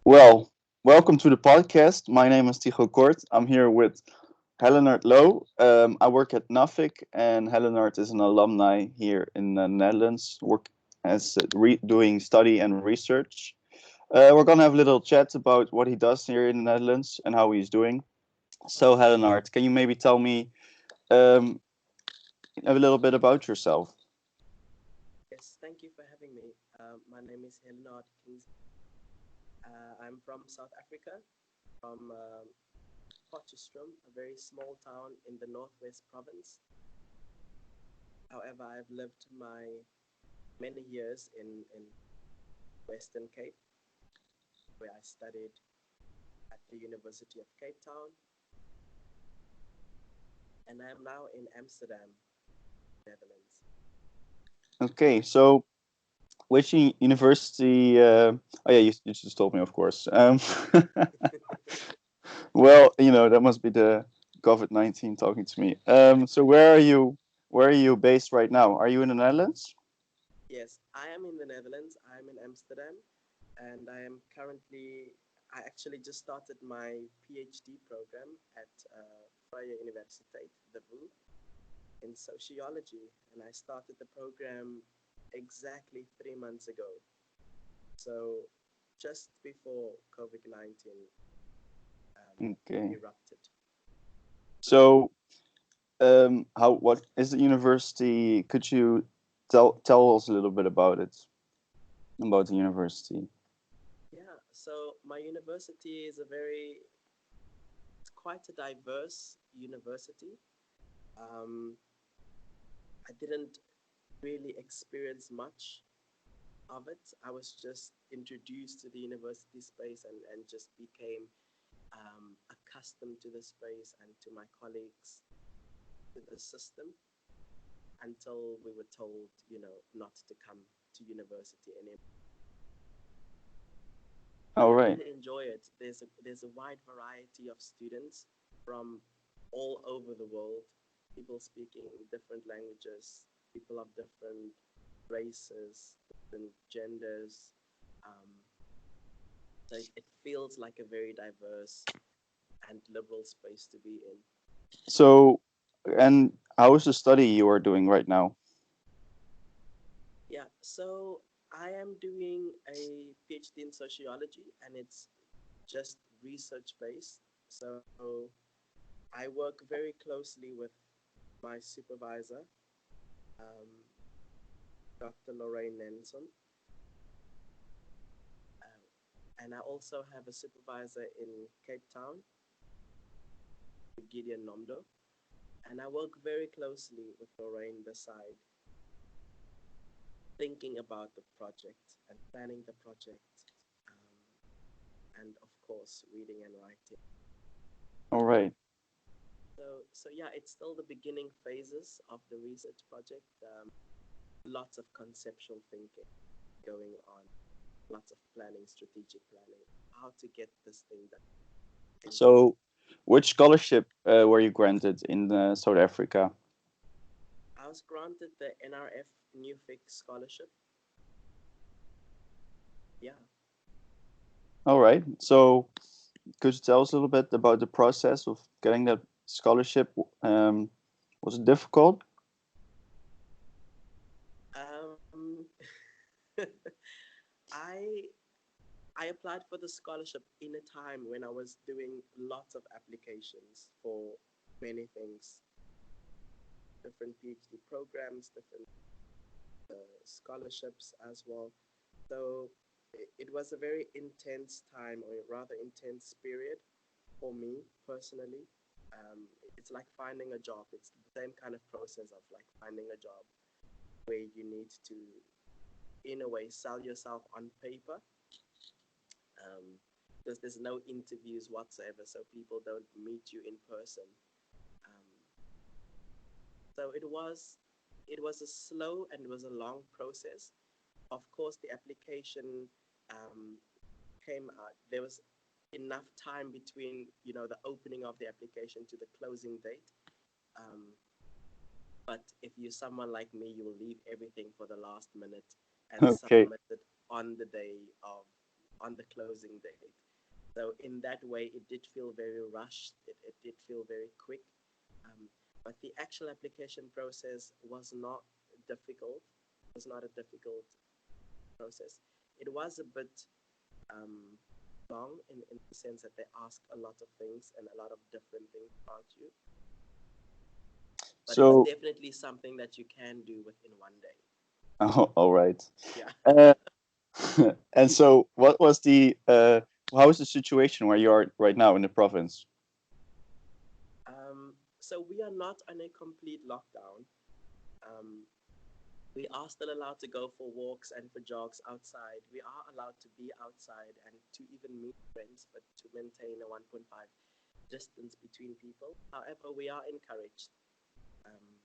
Well, welcome to the podcast. My name is Tigo Kort. I'm here with Helenard Louw. I work at Nuffic, and Helenard is an alumni here in the Netherlands, work as doing study and research. We're gonna have a little chat about what he does here in the Netherlands and how he's doing. So, Helenard, can you maybe tell me um, a little bit about yourself? Yes, thank you for having me. My name is Helenard Kingsley. I'm from South Africa, from Potchefstroom, a very small town in the Northwest Province. However, I've lived my many years in Western Cape, where I studied at the University of Cape Town, and I am now in Amsterdam, Netherlands. Okay, so which university? Oh yeah, you just told me, of course. Well, that must be the COVID-19 talking to me. So where are you? Where are you based right now? Are you in the Netherlands? Yes, I am in the Netherlands. I am in Amsterdam, and I actually just started my PhD program at Vrije Universiteit of Amsterdam in sociology, and I started the program exactly 3 months ago. So just before COVID-19 Okay. erupted. So, what is the university? Could you tell us a little bit about the university? Yeah, so my university is it's quite a diverse university. Um, I didn't really experience much of it. I was just introduced to the university space and just became accustomed to the space and to my colleagues, to the system, until we were told, not to come to university anymore. All I right. really enjoy it. There's a wide variety of students from all over the world, people speaking different languages, people of different races, different genders. Um, so it feels like a very diverse and liberal space to be in. So, and how is the study you are doing right now? Yeah, so I am doing a PhD in sociology, and it's just research based. So I work very closely with my supervisor, um, Dr. Lorraine Nelson, and I also have a supervisor in Cape Town, Gideon Nomdo, and I work very closely with Lorraine beside thinking about the project and planning the project, um, and of course reading and writing. All right. So yeah, it's still the beginning phases of the research project. Lots of conceptual thinking going on, lots of planning, strategic planning, how to get this thing done. So, which scholarship were you granted in South Africa? I was granted the NRF Nuffic scholarship. Yeah. All right. So, could you tell us a little bit about the process of getting that scholarship? Was it difficult? Um, I I applied for the scholarship in a time when I was doing lots of applications for many things, different PhD programs, different scholarships as well. So it was a very intense time, or rather intense period for me personally. It's like finding a job. It's the same kind of process of like finding a job where you need to, in a way, sell yourself on paper, um, because there's no interviews whatsoever, so people don't meet you in person. Um, so it was a slow and it was a long process. Of course, the application um, came out. There was enough time between the opening of the application to the closing date. Um, but if you're someone like me, you will leave everything for the last minute and Okay. submit it on the day of. on the closing date. So in that way, it did feel very rushed. It did feel very quick. Um, but the actual application process was not difficult. It was not a difficult process. It was a bit um, long in the sense that they ask a lot of things and a lot of different things about you. But it's So, definitely something that you can do within one day. oh, all right. Yeah. Uh, and so, what was the how is the situation where you are right now in the province? So we are not on a complete lockdown. Um, we are still allowed to go for walks and for jogs outside. We are allowed to be outside and to even meet friends, but to maintain a 1.5 distance between people. However, we are encouraged,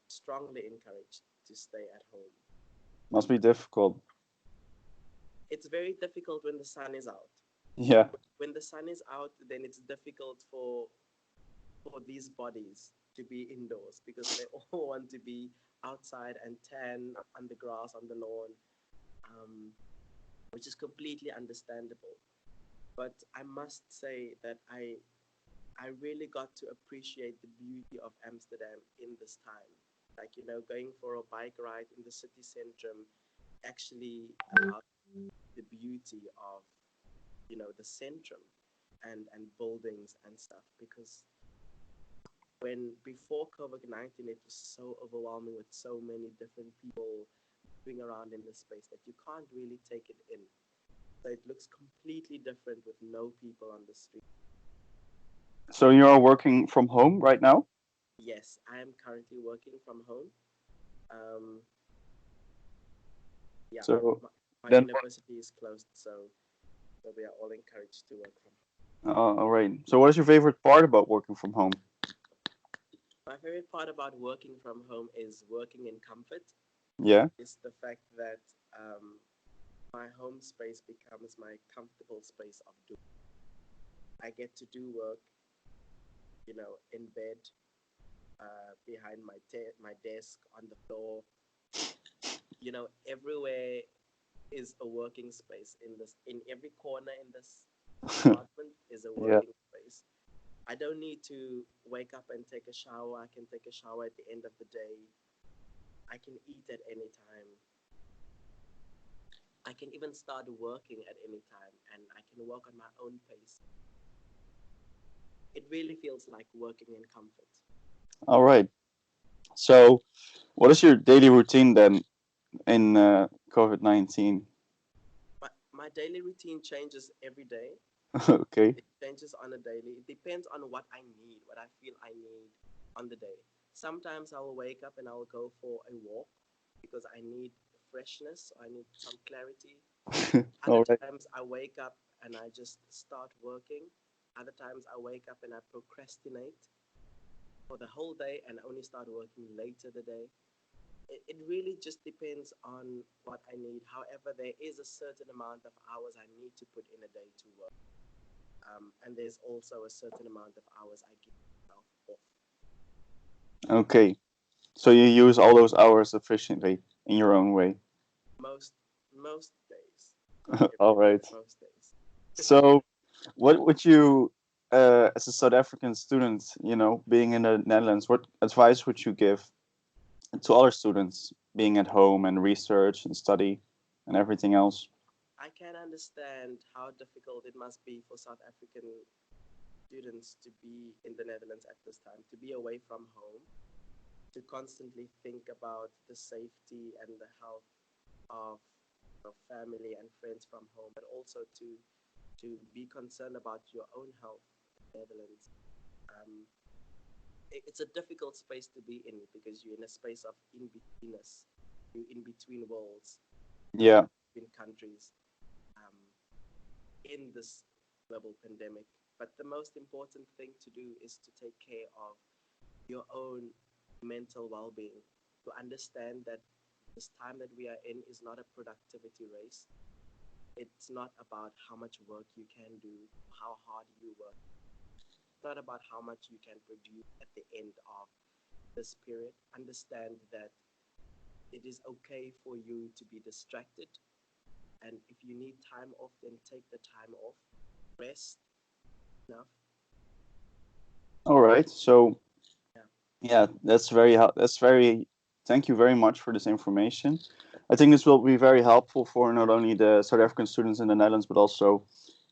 strongly encouraged, to stay at home. Must be difficult. It's very difficult when the sun is out. Yeah. When the sun is out, then it's difficult for these bodies to be indoors because they all want to be outside and tan on the grass, on the lawn, um, which is completely understandable. But I must say that I really got to appreciate the beauty of Amsterdam in this time. Like, going for a bike ride in the city center actually allowed the beauty of, the centrum and buildings and stuff. Because when before COVID-19, it was so overwhelming with so many different people moving around in the space that you can't really take it in. So it looks completely different with no people on the street. So you are working from home right now? Yes, I am currently working from home. Um, yeah, So my then, university is closed, so we are all encouraged to work from home. all right. So what is your favorite part about working from home? My favorite part about working from home is working in comfort. Yeah. Is the fact that um, my home space becomes my comfortable space of doing. I get to do work, in bed, behind my desk, on the floor. Everywhere is a working space. In every corner in this apartment is a Yeah. working space. I don't need to wake up and take a shower. I can take a shower at the end of the day. I can eat at any time. I can even start working at any time, and I can work on my own pace. It really feels like working in comfort. All right. So what is your daily routine then in COVID-19? My daily routine changes every day. Okay. It changes on a daily. It depends on what I need, what I feel I need on the day. Sometimes I will wake up and I will go for a walk because I need freshness, I need some clarity. Other All right. times I wake up and I just start working. Other times I wake up and I procrastinate for the whole day and only start working later the day. It really just depends on what I need. However, there is a certain amount of hours I need to put in a day to work. And there's also a certain amount of hours I give myself off. Okay. So you use all those hours efficiently in your own way. Most most days, not every All day, right. most days. So what would you, as a South African student, being in the Netherlands, what advice would you give to other students being at home and research and study and everything else? I can understand how difficult it must be for South African students to be in the Netherlands at this time, to be away from home, to constantly think about the safety and the health of family and friends from home, but also to be concerned about your own health in the Netherlands. Um, it's a difficult space to be in because you're in a space of in-betweenness. You're in between worlds, Yeah. between countries, um, in this global pandemic. But the most important thing to do is to take care of your own mental well-being, to understand that this time that we are in is not a productivity race. It's not about how much work you can do, how hard you work. It's not about how much you can produce at the end of this period. Understand that it is okay for you to be distracted. And if you need time off, then take the time off. Rest enough. All right. So Yeah. yeah, that's very. Thank you very much for this information. I think this will be very helpful for not only the South African students in the Netherlands, but also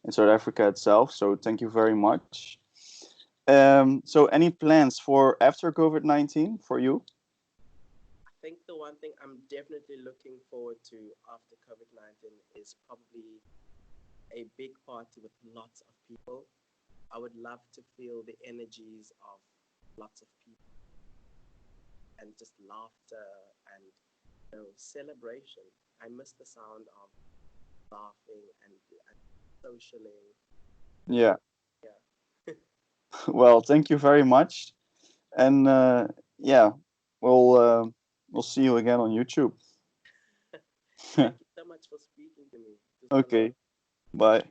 in South Africa itself. So thank you very much. So any plans for after COVID-19 for you? I think the one thing I'm definitely looking forward to after COVID-19 is probably a big party with lots of people. I would love to feel the energies of lots of people and just laughter and celebration. I miss the sound of laughing and socialing. Yeah. Yeah. Well, thank you very much, and yeah, we'll uh, we'll see you again on YouTube. Thank you so much for speaking to me. It was wonderful. Okay. Bye.